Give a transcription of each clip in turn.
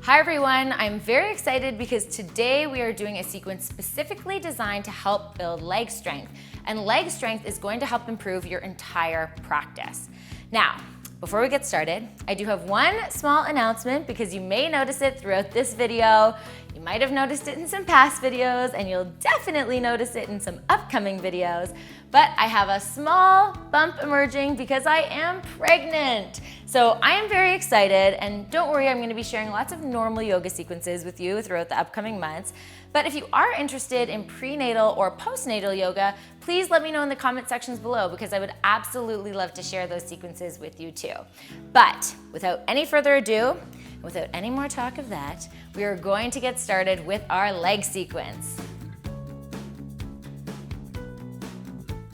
Hi everyone, I'm very excited because today we are doing a sequence specifically designed to help build leg strength. And leg strength is going to help improve your entire practice. Now, before we get started, I do have one small announcement because you may notice it throughout this video. You might have noticed it in some past videos and you'll definitely notice it in some upcoming videos. But I have a small bump emerging because I am pregnant. So I am very excited, and don't worry, I'm gonna be sharing lots of normal yoga sequences with you throughout the upcoming months. But if you are interested in prenatal or postnatal yoga, please let me know in the comment sections below because I would absolutely love to share those sequences with you too. But without any further ado, without any more talk of that, we are going to get started with our leg sequence.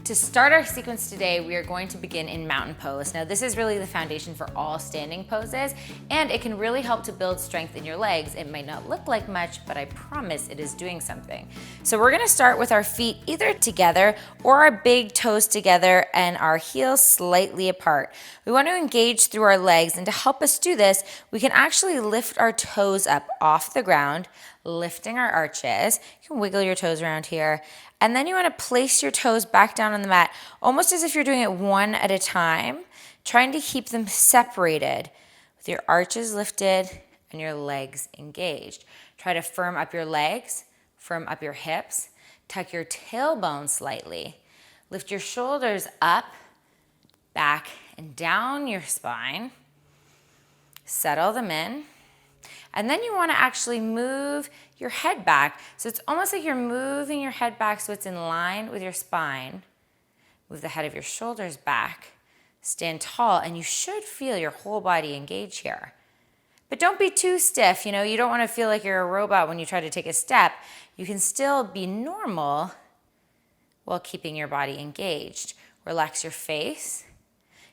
To start our sequence today, we are going to begin in mountain pose. Now, this is really the foundation for all standing poses, and it can really help to build strength in your legs. It might not look like much, but I promise it is doing something. So we're gonna start with our feet either together or our big toes together and our heels slightly apart. We want to engage through our legs, and to help us do this, we can actually lift our toes up off the ground, lifting our arches. You can wiggle your toes around here. And then you want to place your toes back down on the mat, almost as if you're doing it one at a time, trying to keep them separated with your arches lifted and your legs engaged. Try to firm up your legs, firm up your hips, tuck your tailbone slightly, lift your shoulders up, back, and down your spine, settle them in. And then you want to actually move your head back. So it's almost like you're moving your head back so it's in line with your spine. Move the head of your shoulders back. Stand tall, and you should feel your whole body engage here. But don't be too stiff. You don't want to feel like you're a robot when you try to take a step. You can still be normal while keeping your body engaged. Relax your face.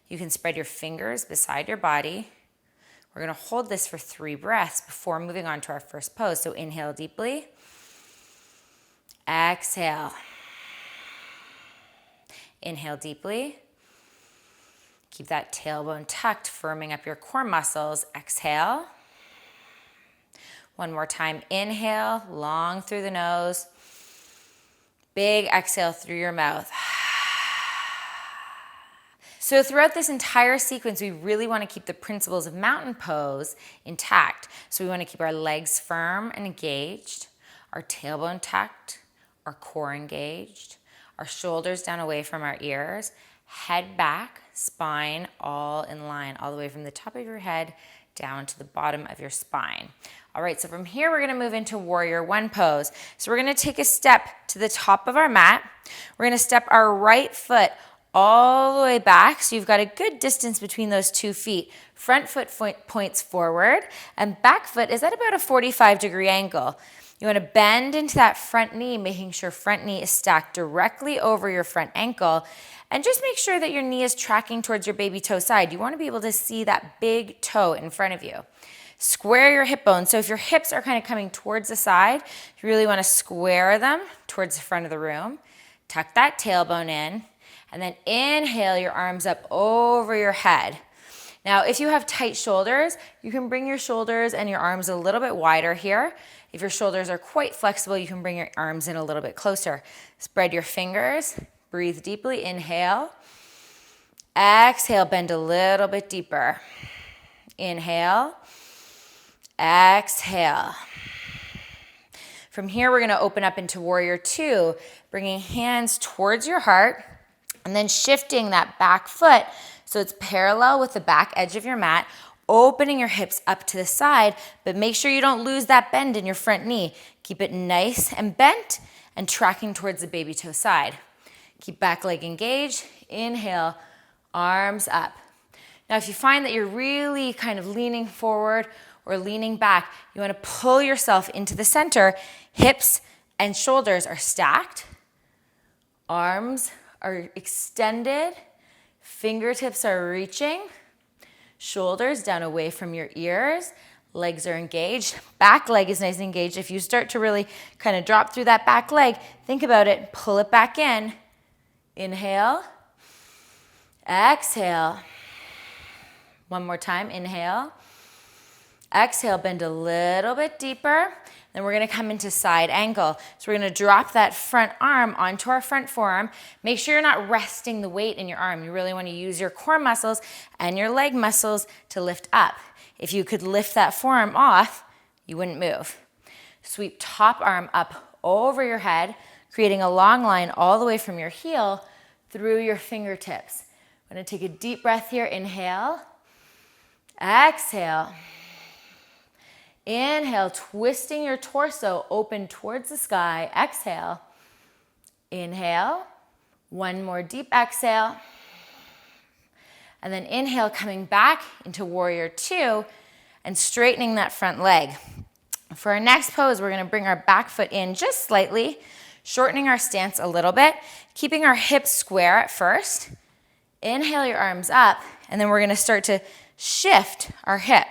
You can spread your fingers beside your body. We're gonna hold this for 3 breaths before moving on to our first pose. So inhale deeply, exhale. Inhale deeply. Keep that tailbone tucked, firming up your core muscles. Exhale. One more time, inhale, long through the nose. Big exhale through your mouth. So throughout this entire sequence, we really want to keep the principles of mountain pose intact. So we want to keep our legs firm and engaged, our tailbone tucked, our core engaged, our shoulders down away from our ears, head back, spine all in line, all the way from the top of your head down to the bottom of your spine. All right, so from here, we're gonna move into warrior one pose. So we're gonna take a step to the top of our mat. We're gonna step our right foot all the way back, so you've got a good distance between those 2 feet. Front foot points forward, and back foot is at about a 45-degree angle. You want to bend into that front knee, making sure front knee is stacked directly over your front ankle, and just make sure that your knee is tracking towards your baby toe side. You want to be able to see that big toe in front of you. Square your hip bones. So if your hips are kind of coming towards the side, you really want to square them towards the front of the room. Tuck that tailbone in. And then inhale your arms up over your head. Now, if you have tight shoulders, you can bring your shoulders and your arms a little bit wider here. If your shoulders are quite flexible, you can bring your arms in a little bit closer. Spread your fingers, breathe deeply, inhale. Exhale, bend a little bit deeper. Inhale, exhale. From here, we're gonna open up into warrior two, bringing hands towards your heart, and then shifting that back foot so it's parallel with the back edge of your mat, opening your hips up to the side, but make sure you don't lose that bend in your front knee. Keep it nice and bent and tracking towards the baby toe side. Keep back leg engaged. Inhale, arms up. Now, if you find that you're really kind of leaning forward or leaning back, you want to pull yourself into the center. Hips and shoulders are stacked. Arms are extended, fingertips are reaching, shoulders down away from your ears, legs are engaged, back leg is nice and engaged. If you start to really kind of drop through that back leg, think about it, pull it back in. Inhale, exhale. One more time, inhale, Exhale, bend a little bit deeper. Then we're gonna come into side angle. So we're gonna drop that front arm onto our front forearm. Make sure you're not resting the weight in your arm. You really wanna use your core muscles and your leg muscles to lift up. If you could lift that forearm off, you wouldn't move. Sweep top arm up over your head, creating a long line all the way from your heel through your fingertips. I'm gonna take a deep breath here. Inhale, exhale. Inhale, twisting your torso open towards the sky. Exhale. Inhale. One more deep exhale. And then inhale, coming back into warrior two and straightening that front leg. For our next pose, we're gonna bring our back foot in just slightly, shortening our stance a little bit, keeping our hips square at first. Inhale your arms up, and then we're gonna start to shift our hip.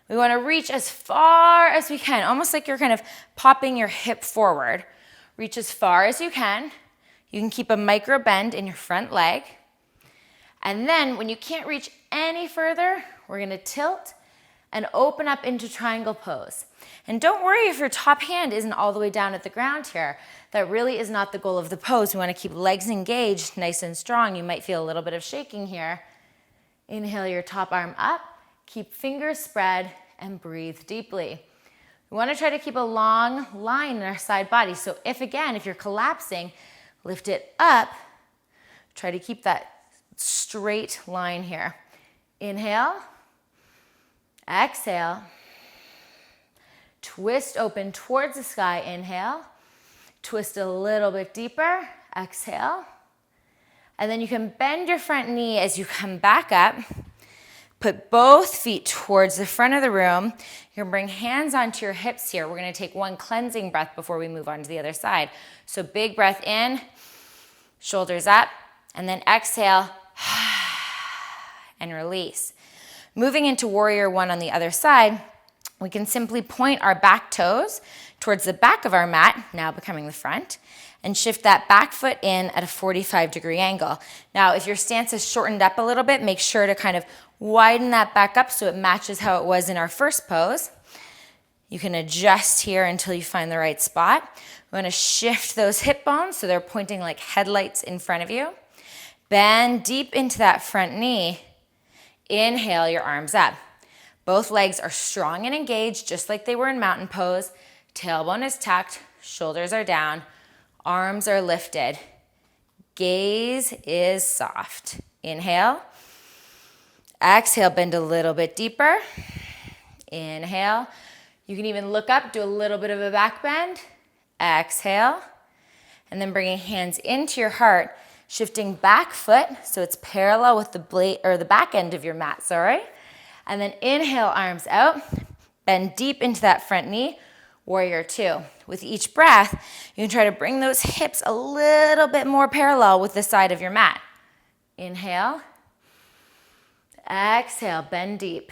We wanna reach as far as we can, almost like you're kind of popping your hip forward. Reach as far as you can. You can keep a micro bend in your front leg. And then when you can't reach any further, we're gonna tilt and open up into triangle pose. And don't worry if your top hand isn't all the way down at the ground here. That really is not the goal of the pose. We wanna keep legs engaged, nice and strong. You might feel a little bit of shaking here. Inhale your top arm up. Keep fingers spread and breathe deeply. We want to try to keep a long line in our side body. So if you're collapsing, lift it up. Try to keep that straight line here. Inhale, exhale, twist open towards the sky. Inhale, twist a little bit deeper. Exhale. And then you can bend your front knee as you come back up. Put both feet towards the front of the room. You're gonna bring hands onto your hips here. We're gonna take one cleansing breath before we move on to the other side. So big breath in, shoulders up, and then exhale, and release. Moving into warrior one on the other side, we can simply point our back toes towards the back of our mat, now becoming the front, and shift that back foot in at a 45-degree angle. Now, if your stance is shortened up a little bit, make sure to kind of widen that back up so it matches how it was in our first pose. You can adjust here until you find the right spot. We want to shift those hip bones so they're pointing like headlights in front of you. Bend deep into that front knee. Inhale your arms up. Both legs are strong and engaged, just like they were in mountain pose. Tailbone is tucked, shoulders are down, arms are lifted. Gaze is soft. Inhale. Exhale, bend a little bit deeper. Inhale. You can even look up, do a little bit of a back bend. Exhale. And then bringing hands into your heart, shifting back foot so it's parallel with the blade or the back end of your mat, sorry. And then inhale, arms out. Bend deep into that front knee. Warrior two. With each breath, you can try to bring those hips a little bit more parallel with the side of your mat. Inhale. Exhale, bend deep.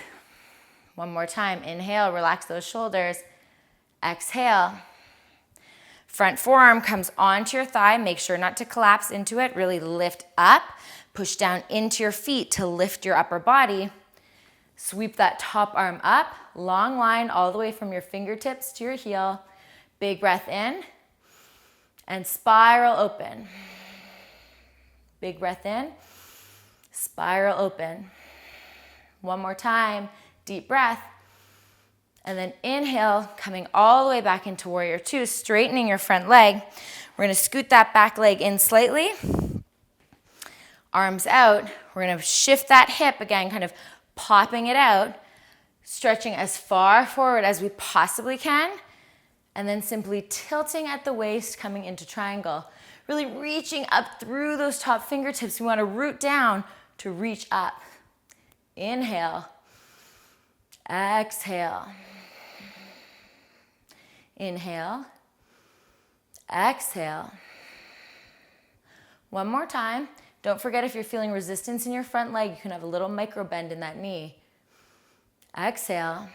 One more time. Inhale, relax those shoulders. Exhale. Front forearm comes onto your thigh. Make sure not to collapse into it. Really lift up. Push down into your feet to lift your upper body. Sweep that top arm up. Long line all the way from your fingertips to your heel. Big breath in. And spiral open. Big breath in. Spiral open. One more time. Deep breath. And then inhale, coming all the way back into warrior two, straightening your front leg. We're gonna scoot that back leg in slightly. Arms out. We're gonna shift that hip again, kind of popping it out, stretching as far forward as we possibly can, and then simply tilting at the waist, coming into triangle. Really reaching up through those top fingertips. We wanna root down to reach up. Inhale. Exhale. Inhale. Exhale. One more time. Don't forget, if you're feeling resistance in your front leg, you can have a little micro bend in that knee. Exhale.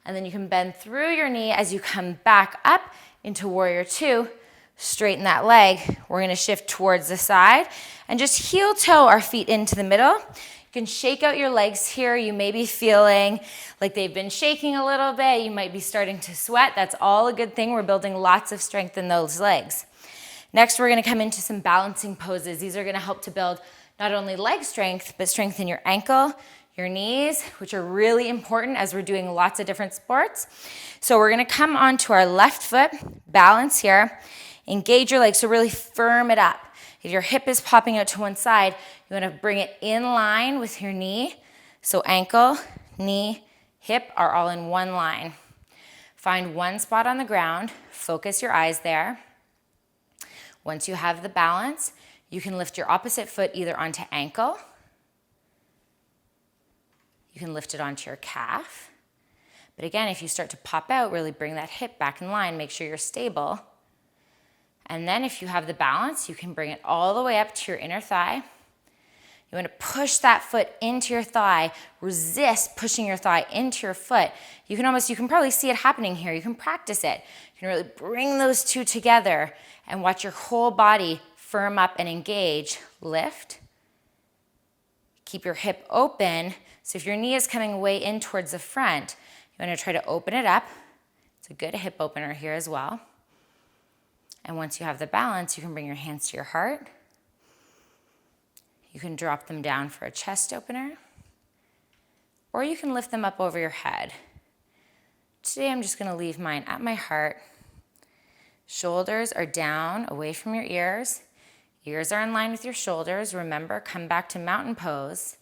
And then you can bend through your knee as you come back up into warrior two. Straighten that leg. We're gonna shift towards the side and just heel toe our feet into the middle. You can shake out your legs here. You may be feeling like they've been shaking a little bit. You might be starting to sweat. That's all a good thing. We're building lots of strength in those legs. Next, we're gonna come into some balancing poses. These are gonna help to build not only leg strength, but strengthen your ankle, your knees, which are really important as we're doing lots of different sports. So we're gonna come onto our left foot, balance here, engage your legs, so really firm it up. If your hip is popping out to one side, you wanna bring it in line with your knee. So ankle, knee, hip are all in one line. Find one spot on the ground, focus your eyes there. Once you have the balance, you can lift your opposite foot either onto ankle, you can lift it onto your calf. But again, if you start to pop out, really bring that hip back in line, make sure you're stable. And then if you have the balance, you can bring it all the way up to your inner thigh. You want to push that foot into your thigh, resist pushing your thigh into your foot. You can probably see it happening here. You can practice it. You can really bring those two together and watch your whole body firm up and engage. Lift. Keep your hip open. So if your knee is coming way in towards the front, you want to try to open it up. It's a good hip opener here as well. And once you have the balance, you can bring your hands to your heart. You can drop them down for a chest opener, or you can lift them up over your head. Today I'm just gonna leave mine at my heart. Shoulders are down, away from your ears. Ears are in line with your shoulders. Remember, come back to mountain pose.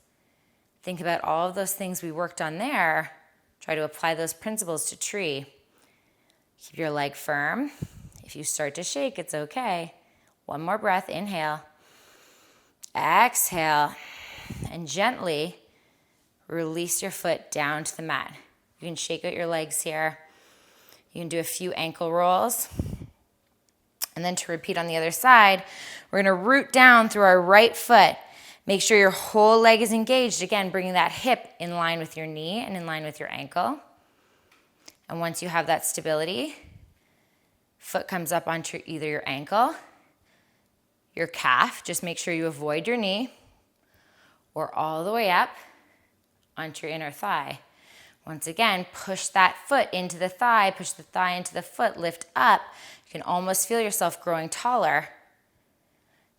Think about all of those things we worked on there. Try to apply those principles to tree. Keep your leg firm. If you start to shake, it's okay. One more breath, inhale. Exhale, and gently release your foot down to the mat. You can shake out your legs here. You can do a few ankle rolls. And then to repeat on the other side, we're gonna root down through our right foot. Make sure your whole leg is engaged. Again, bringing that hip in line with your knee and in line with your ankle. And once you have that stability, foot comes up onto either your ankle, your calf, just make sure you avoid your knee, or all the way up onto your inner thigh. Once again, push that foot into the thigh, push the thigh into the foot, lift up. You can almost feel yourself growing taller.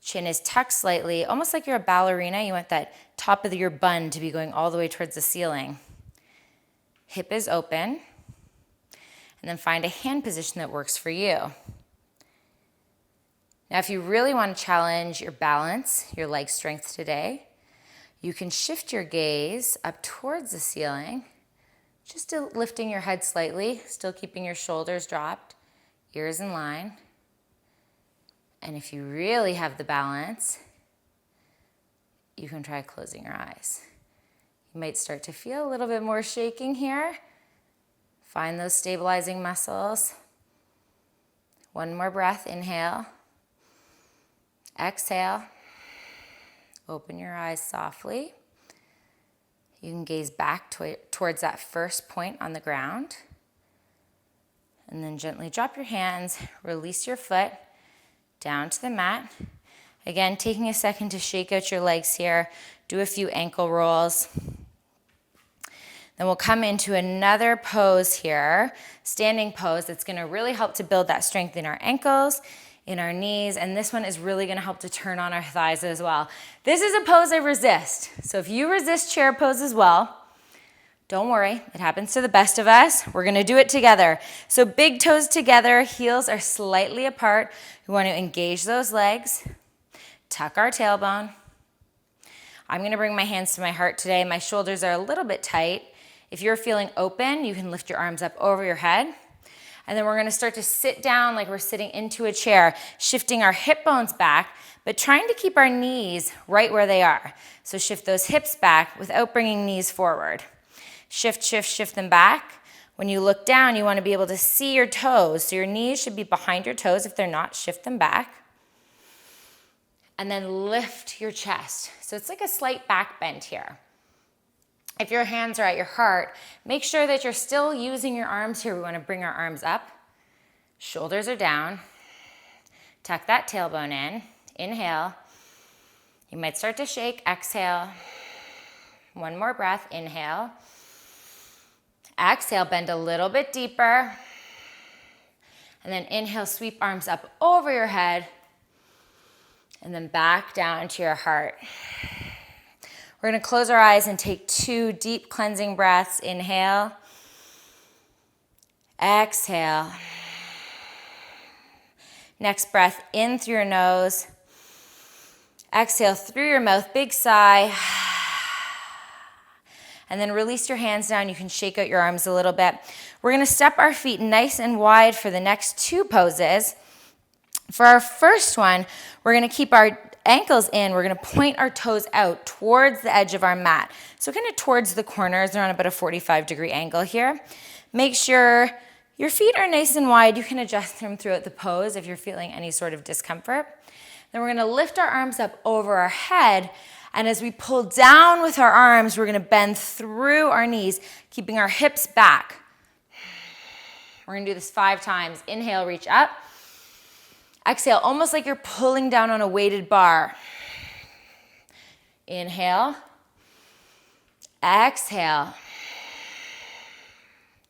Chin is tucked slightly, almost like you're a ballerina. You want that top of your bun to be going all the way towards the ceiling. Hip is open. And then find a hand position that works for you. Now, if you really want to challenge your balance, your leg strength today, you can shift your gaze up towards the ceiling, just still lifting your head slightly, still keeping your shoulders dropped, ears in line. And if you really have the balance, you can try closing your eyes. You might start to feel a little bit more shaking here. Find those stabilizing muscles. One more breath, inhale. Exhale. Open your eyes softly. You can gaze back towards that first point on the ground. And then gently drop your hands, release your foot down to the mat. Again, taking a second to shake out your legs here. Do a few ankle rolls. Then we'll come into another pose here, standing pose, that's gonna really help to build that strength in our ankles, in our knees, and this one is really gonna help to turn on our thighs as well. This is a pose I resist. So if you resist chair pose as well, don't worry, it happens to the best of us. We're gonna do it together. So big toes together, heels are slightly apart. We wanna engage those legs, tuck our tailbone. I'm gonna bring my hands to my heart today. My shoulders are a little bit tight. If you're feeling open, you can lift your arms up over your head. And then we're gonna start to sit down like we're sitting into a chair, shifting our hip bones back, but trying to keep our knees right where they are. So shift those hips back without bringing knees forward. Shift, shift, shift them back. When you look down, you wanna be able to see your toes. So your knees should be behind your toes. If they're not, shift them back. And then lift your chest. So it's like a slight back bend here. If your hands are at your heart, make sure that you're still using your arms here. We want to bring our arms up. Shoulders are down. Tuck that tailbone in. Inhale. You might start to shake. Exhale. One more breath, inhale. Exhale, bend a little bit deeper. And then inhale, sweep arms up over your head. And then back down to your heart. We're gonna close our eyes and take 2 deep cleansing breaths. Inhale. Exhale. Next breath in through your nose. Exhale through your mouth, big sigh. And then release your hands down. You can shake out your arms a little bit. We're gonna step our feet nice and wide for the next 2 poses. For our first one, we're gonna keep our ankles in. We're gonna point our toes out towards the edge of our mat. So kind of towards the corners. They're on about a 45-degree angle here. Make sure your feet are nice and wide. You can adjust them throughout the pose if you're feeling any sort of discomfort. Then we're gonna lift our arms up over our head, and as we pull down with our arms, we're gonna bend through our knees, keeping our hips back. We're gonna do this 5 times. Inhale, reach up. Exhale, almost like you're pulling down on a weighted bar. Inhale. Exhale.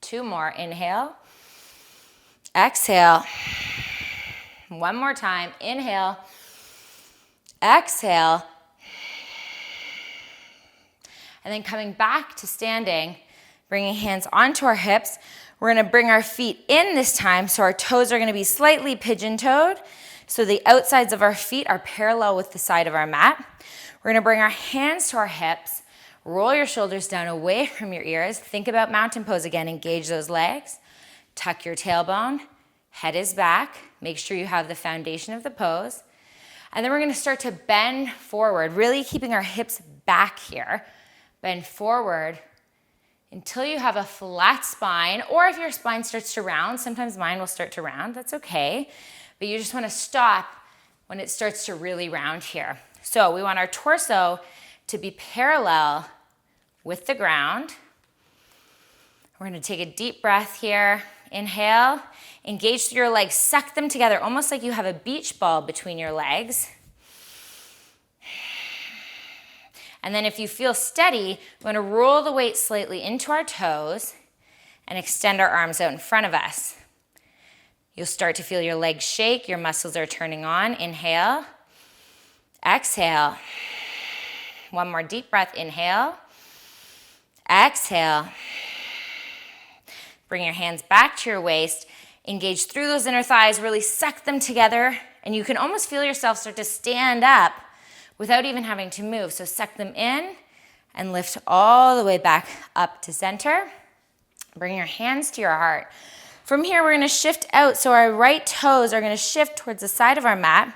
2 more. Inhale. Exhale. 1 more time. Inhale. Exhale. And then coming back to standing, bringing hands onto our hips. We're gonna bring our feet in this time, so our toes are gonna be slightly pigeon-toed, so the outsides of our feet are parallel with the side of our mat. We're gonna bring our hands to our hips, roll your shoulders down away from your ears. Think about mountain pose again, engage those legs. Tuck your tailbone, head is back. Make sure you have the foundation of the pose. And then we're gonna start to bend forward, really keeping our hips back here. Bend forward until you have a flat spine, or if your spine starts to round, sometimes mine will start to round, that's okay. But you just wanna stop when it starts to really round here. So we want our torso to be parallel with the ground. We're gonna take a deep breath here. Inhale, engage through your legs, suck them together, almost like you have a beach ball between your legs. And then if you feel steady, we're gonna roll the weight slightly into our toes and extend our arms out in front of us. You'll start to feel your legs shake, your muscles are turning on. Inhale, exhale. 1 more deep breath, inhale, exhale. Bring your hands back to your waist, engage through those inner thighs, really suck them together, and you can almost feel yourself start to stand up without even having to move. So suck them in and lift all the way back up to center. Bring your hands to your heart. From here, we're gonna shift out. So our right toes are gonna shift towards the side of our mat.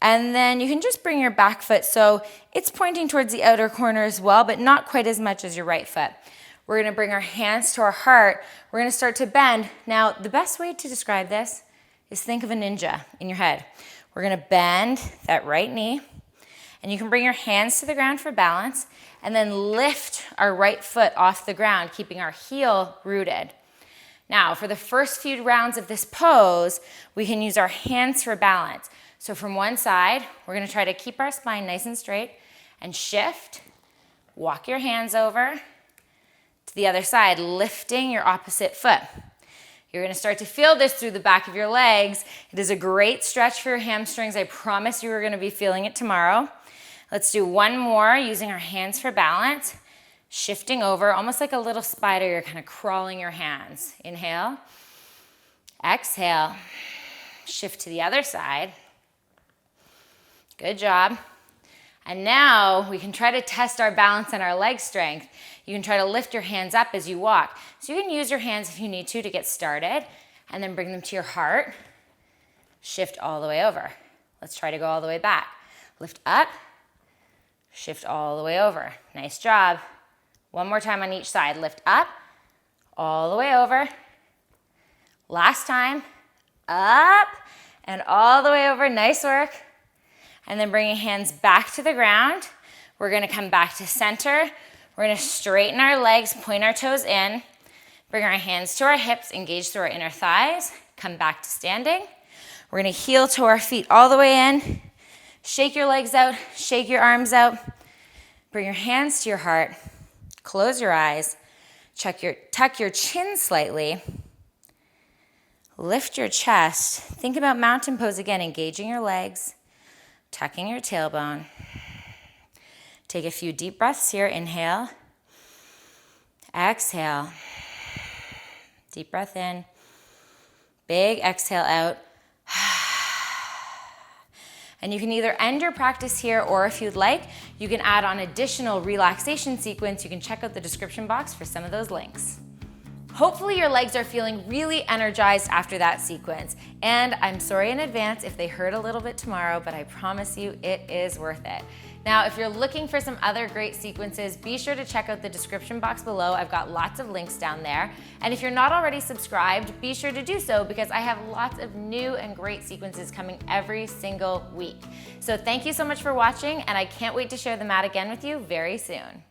And then you can just bring your back foot so it's pointing towards the outer corner as well, but not quite as much as your right foot. We're gonna bring our hands to our heart. We're gonna start to bend. Now, the best way to describe this is think of a ninja in your head. We're gonna bend that right knee, and you can bring your hands to the ground for balance, and then lift our right foot off the ground, keeping our heel rooted. Now, for the first few rounds of this pose, we can use our hands for balance. So from one side, we're gonna try to keep our spine nice and straight and shift. Walk your hands over to the other side, lifting your opposite foot. You're gonna start to feel this through the back of your legs. It is a great stretch for your hamstrings. I promise you are gonna be feeling it tomorrow. Let's do 1 more using our hands for balance. Shifting over, almost like a little spider, you're kind of crawling your hands. Inhale, exhale, shift to the other side. Good job. And now we can try to test our balance and our leg strength. You can try to lift your hands up as you walk. So you can use your hands if you need to get started, and then bring them to your heart. Shift all the way over. Let's try to go all the way back. Lift up, shift all the way over. Nice job. 1 more time on each side. Lift up, all the way over. Last time, up and all the way over. Nice work. And then bringing hands back to the ground. We're gonna come back to center. We're gonna straighten our legs, point our toes in, bring our hands to our hips, engage through our inner thighs, come back to standing. We're gonna heel to our feet all the way in. Shake your legs out, shake your arms out. Bring your hands to your heart. Close your eyes, tuck your chin slightly, lift your chest. Think about mountain pose again, engaging your legs, tucking your tailbone. Take a few deep breaths here. Inhale, exhale. Deep breath in, big exhale out. And you can either end your practice here, or if you'd like, you can add on additional relaxation sequence. You can check out the description box for some of those links. Hopefully your legs are feeling really energized after that sequence. And I'm sorry in advance if they hurt a little bit tomorrow, but I promise you it is worth it. Now, if you're looking for some other great sequences, be sure to check out the description box below. I've got lots of links down there. And if you're not already subscribed, be sure to do so, because I have lots of new and great sequences coming every single week. So thank you so much for watching, and I can't wait to share the mat again with you very soon.